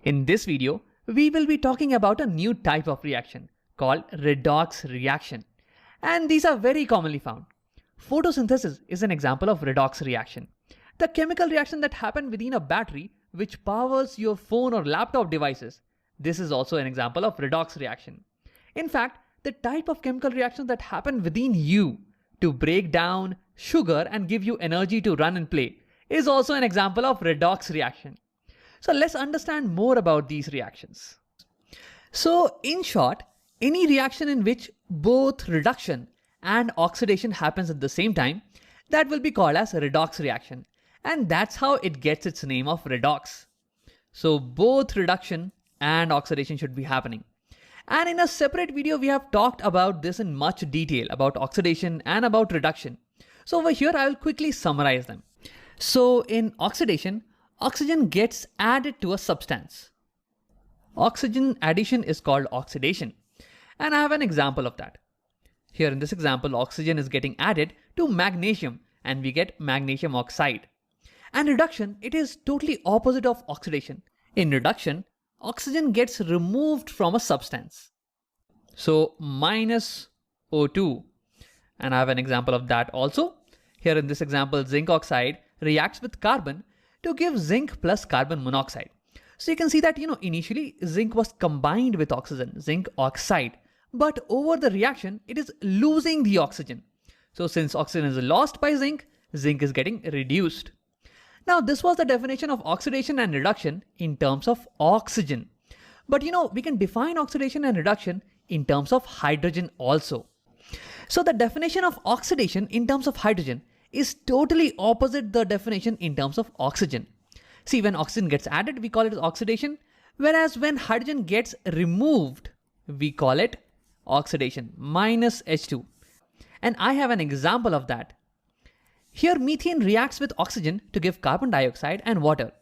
In this video, we will be talking about a new type of reaction called redox reaction. And these are very commonly found. Photosynthesis is an example of redox reaction. The chemical reaction that happens within a battery which powers your phone or laptop devices. This is also an example of redox reaction. In fact, the type of chemical reaction that happen within you to break down sugar and give you energy to run and play is also an example of redox reaction. So let's understand more about these reactions. So in short, any reaction in which both reduction and oxidation happens at the same time, that will be called as a redox reaction. And that's how it gets its name of redox. So both reduction and oxidation should be happening. And in a separate video, we have talked about this in much detail about oxidation and about reduction. So over here, I will quickly summarize them. So in oxidation, oxygen gets added to a substance. Oxygen addition is called oxidation. And I have an example of that. Here in this example, oxygen is getting added to magnesium and we get magnesium oxide. And reduction, it is totally opposite of oxidation. In reduction, oxygen gets removed from a substance. So minus O2. And I have an example of that also. Here in this example, zinc oxide reacts with carbon to give zinc plus carbon monoxide. So you can see that, initially zinc was combined with oxygen, zinc oxide. But over the reaction, it is losing the oxygen. So since oxygen is lost by zinc, zinc is getting reduced. Now this was the definition of oxidation and reduction in terms of oxygen. But we can define oxidation and reduction in terms of hydrogen also. So the definition of oxidation in terms of hydrogen is totally opposite the definition in terms of oxygen. See, when oxygen gets added, we call it oxidation. Whereas when hydrogen gets removed, we call it oxidation, minus H2. And I have an example of that. Here methane reacts with oxygen to give carbon dioxide and water.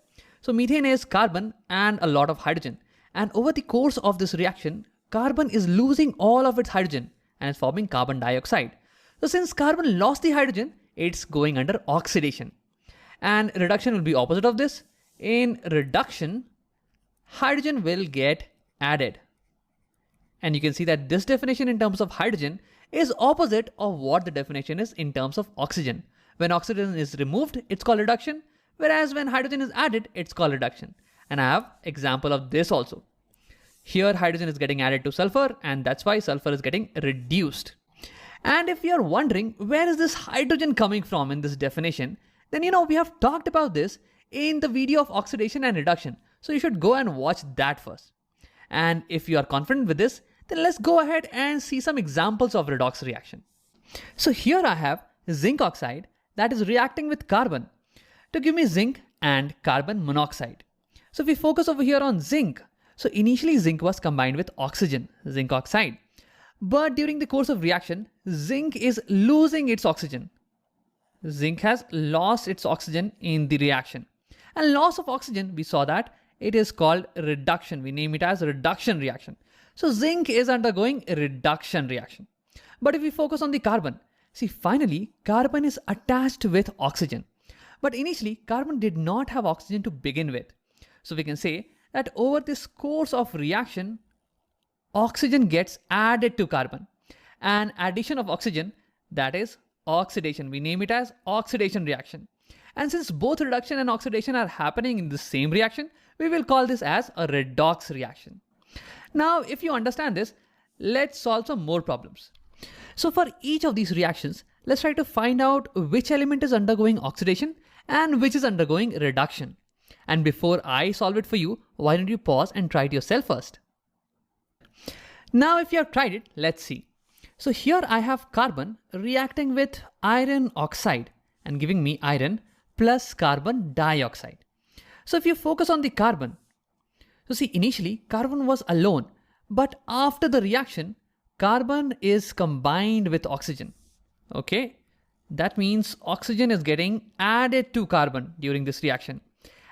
So methane is carbon and a lot of hydrogen. And over the course of this reaction, carbon is losing all of its hydrogen and is forming carbon dioxide. So since carbon lost the hydrogen, it's going under oxidation. And reduction will be opposite of this. In reduction, hydrogen will get added. And you can see that this definition in terms of hydrogen is opposite of what the definition is in terms of oxygen. When oxygen is removed, it's called reduction. Whereas when hydrogen is added, it's called reduction. And I have example of this also. Here hydrogen is getting added to sulfur and that's why sulfur is getting reduced. And if you're wondering where is this hydrogen coming from in this definition, then we have talked about this in the video of oxidation and reduction. So you should go and watch that first. And if you are confident with this, then let's go ahead and see some examples of redox reaction. So here I have zinc oxide that is reacting with carbon to give me zinc and carbon monoxide. So if we focus over here on zinc, so initially zinc was combined with oxygen, zinc oxide. But during the course of reaction, zinc is losing its oxygen. Zinc has lost its oxygen in the reaction. And loss of oxygen, we saw that it is called reduction. We name it as reduction reaction. So zinc is undergoing a reduction reaction. But if we focus on the carbon, see, finally, carbon is attached with oxygen. But initially, carbon did not have oxygen to begin with. So we can say that over this course of reaction, oxygen gets added to carbon. And addition of oxygen, that is oxidation. We name it as oxidation reaction. And since both reduction and oxidation are happening in the same reaction, we will call this as a redox reaction. Now, if you understand this, let's solve some more problems. So for each of these reactions, let's try to find out which element is undergoing oxidation and which is undergoing reduction. And before I solve it for you, why don't you pause and try it yourself first? Now, if you have tried it, let's see. So here I have carbon reacting with iron oxide and giving me iron plus carbon dioxide. So if you focus on the carbon, so see, initially carbon was alone, but after the reaction, carbon is combined with oxygen. Okay, that means oxygen is getting added to carbon during this reaction.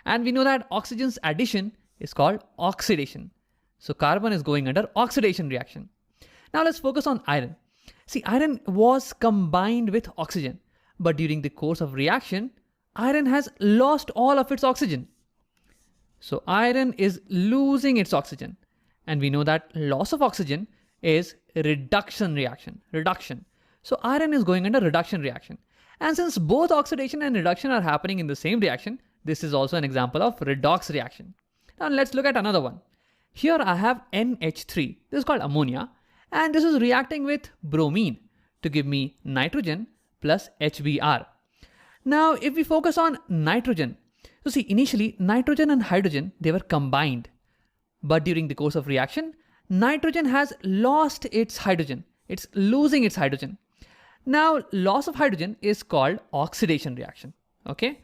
And we know that oxygen's addition is called oxidation. So carbon is going under oxidation reaction. Now let's focus on iron. See, iron was combined with oxygen, but during the course of reaction, iron has lost all of its oxygen. So iron is losing its oxygen. And we know that loss of oxygen is reduction reaction, reduction. So iron is going under reduction reaction. And since both oxidation and reduction are happening in the same reaction, this is also an example of redox reaction. Now let's look at another one. Here I have NH3, this is called ammonia, and this is reacting with bromine to give me nitrogen plus HBr. Now if we focus on nitrogen, so see, initially nitrogen and hydrogen, they were combined. But during the course of reaction, nitrogen has lost its hydrogen. It's losing its hydrogen. Now, loss of hydrogen is called oxidation reaction. Okay?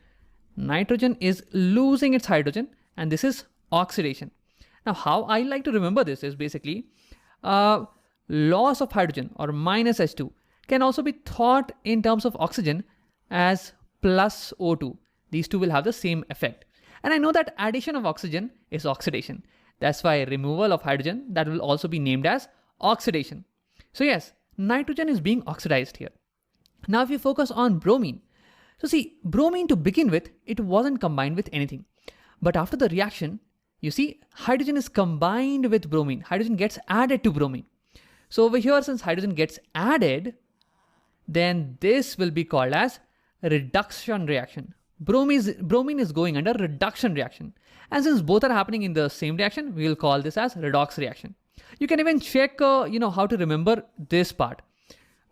Nitrogen is losing its hydrogen, and this is oxidation. Now, how I like to remember this is basically loss of hydrogen or minus H2 can also be thought in terms of oxygen as plus O2. These two will have the same effect. And I know that addition of oxygen is oxidation. That's why removal of hydrogen, that will also be named as oxidation. So yes, nitrogen is being oxidized here. Now if you focus on bromine, so see, bromine to begin with, it wasn't combined with anything. But after the reaction, you see, hydrogen is combined with bromine. Hydrogen gets added to bromine. So over here, since hydrogen gets added, then this will be called as reduction reaction. Bromine is going under reduction reaction. And since both are happening in the same reaction, we will call this as redox reaction. You can even check, how to remember this part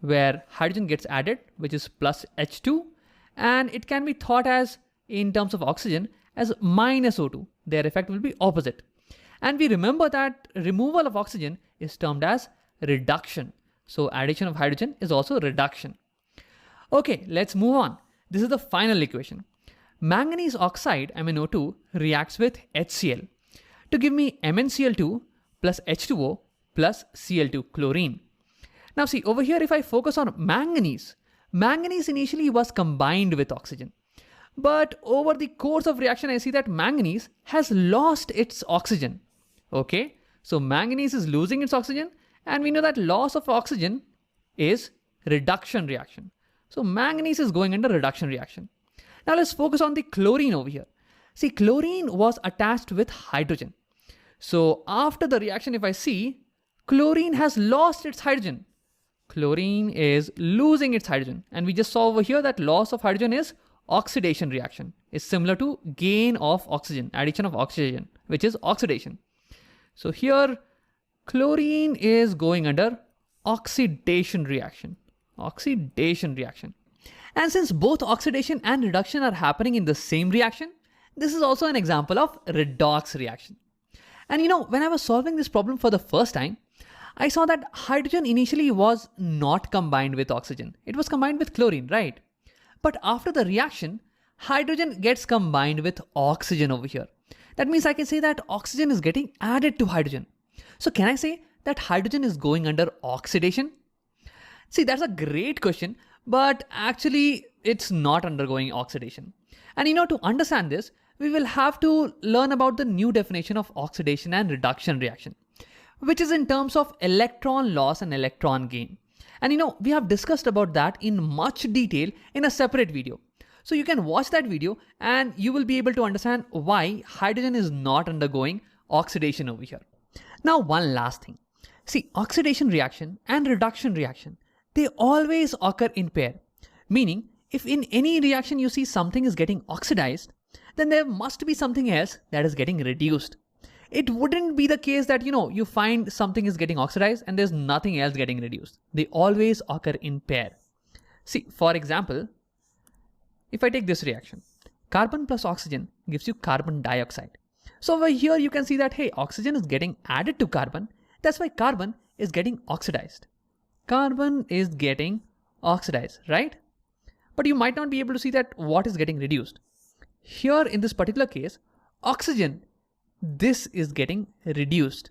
where hydrogen gets added, which is plus H2, and it can be thought as, in terms of oxygen, as minus O2. Their effect will be opposite. And we remember that removal of oxygen is termed as reduction. So addition of hydrogen is also reduction. Okay, let's move on. This is the final equation. Manganese oxide, MnO2, reacts with HCl to give me MnCl2 plus H2O plus Cl2 chlorine. Now see, over here if I focus on manganese initially was combined with oxygen. But over the course of reaction, I see that manganese has lost its oxygen. Okay, so manganese is losing its oxygen, and we know that loss of oxygen is reduction reaction. So manganese is going under reduction reaction. Now let's focus on the chlorine over here. See, chlorine was attached with hydrogen. So after the reaction, if I see, chlorine has lost its hydrogen. Chlorine is losing its hydrogen. And we just saw over here that loss of hydrogen is oxidation reaction. It's similar to gain of oxygen, addition of oxygen, which is oxidation. So here, chlorine is going under oxidation reaction. Oxidation reaction. And since both oxidation and reduction are happening in the same reaction, this is also an example of redox reaction. And when I was solving this problem for the first time, I saw that hydrogen initially was not combined with oxygen. It was combined with chlorine, right? But after the reaction, hydrogen gets combined with oxygen over here. That means I can say that oxygen is getting added to hydrogen. So can I say that hydrogen is going under oxidation? See, that's a great question, but actually it's not undergoing oxidation. And to understand this, we will have to learn about the new definition of oxidation and reduction reaction, which is in terms of electron loss and electron gain. And we have discussed about that in much detail in a separate video. So you can watch that video and you will be able to understand why hydrogen is not undergoing oxidation over here. Now, one last thing. See, oxidation reaction and reduction reaction, they always occur in pair. Meaning, if in any reaction you see something is getting oxidized, then there must be something else that is getting reduced. It wouldn't be the case that, you find something is getting oxidized and there's nothing else getting reduced. They always occur in pair. See, for example, if I take this reaction, carbon plus oxygen gives you carbon dioxide. So over here you can see that, hey, oxygen is getting added to carbon. That's why carbon is getting oxidized. Carbon is getting oxidized, right? But you might not be able to see that what is getting reduced. Here in this particular case, oxygen, this is getting reduced.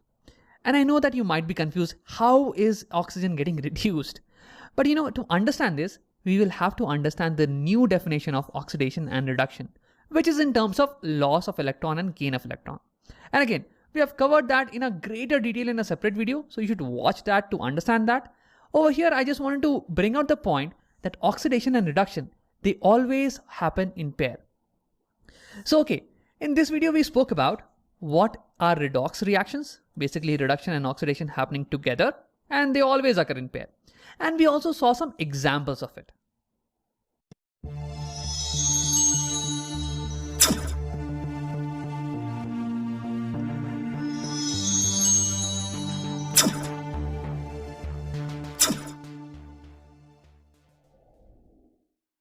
And I know that you might be confused, how is oxygen getting reduced? But to understand this, we will have to understand the new definition of oxidation and reduction, which is in terms of loss of electron and gain of electron. And again, we have covered that in a greater detail in a separate video, so you should watch that to understand that. Over here, I just wanted to bring out the point that oxidation and reduction, they always happen in pair. So okay, In this video, we spoke about what are redox reactions, basically reduction and oxidation happening together, and they always occur in pair. And we also saw some examples of it.